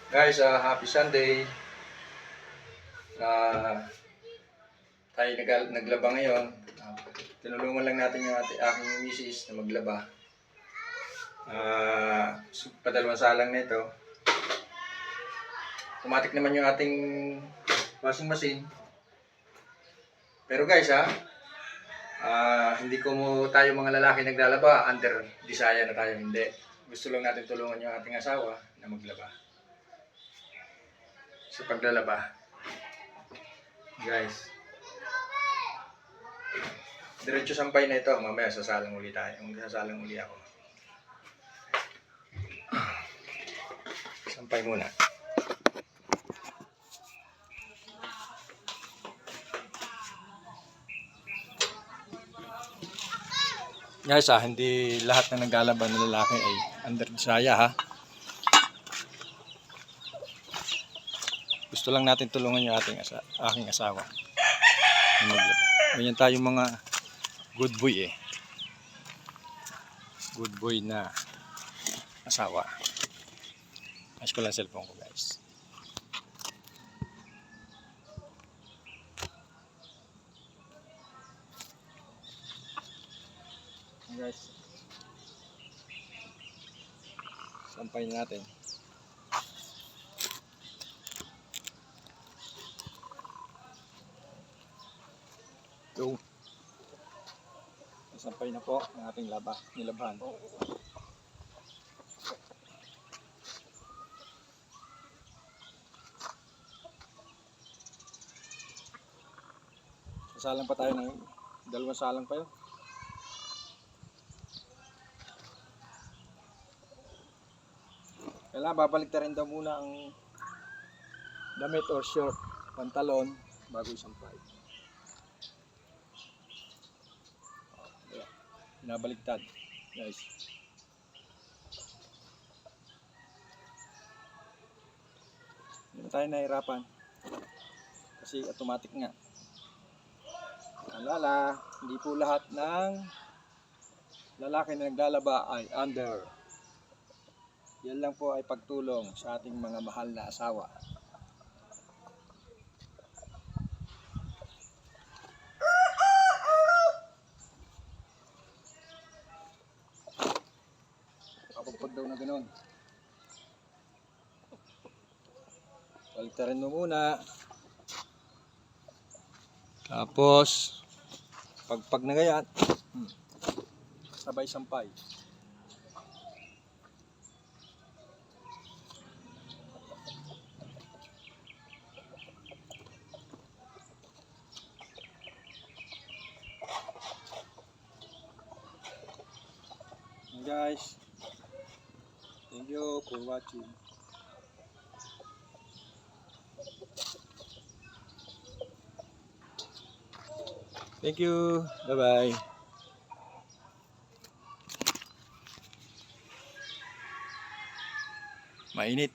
Guys, happy Sunday. Tayo naglaba ngayon. Tinulungan lang natin yung aking misis na maglaba. Padalawang salang na ito. Automatic naman yung ating washing machine. Pero guys, hindi ko mo tayo mga lalaki naglalaba under desire na tayo, hindi. Gusto lang natin tulungan yung ating asawa na maglaba. Sa paglalaba. Guys. Diretso sampay na ito. Mamaya sasalang uli tayo. Sasalang uli ako. Sampay muna. Guys, hindi lahat na naglalaban ng lalaki ay under desire, ha. Gusto lang natin tulungan yung aking asawa na maglaba. Ganyan tayo mga good boy, good boy na asawa. Ayos ko lang cellphone ko, guys. Guys, sampay natin. Go. Sampay na po ang ating nilabahan. Sasalang pa tayo ng dalawang salang pa yun. Kailangan babalik na rin daw muna ang damit or short, pantalon bago isampay. Binabaliktad, guys. Hindi na tayo nahirapan kasi automatic nga. Alala, hindi po lahat ng lalaki na naglalaba ay under. Yan lang po ay pagtulong sa ating mga mahal na asawa. Kapag daw na gano'n. Baliktarin mo muna. Tapos, pag nagayan, sabay sampay. Guys, thank you for watching. Thank you. Bye-bye. Mainit.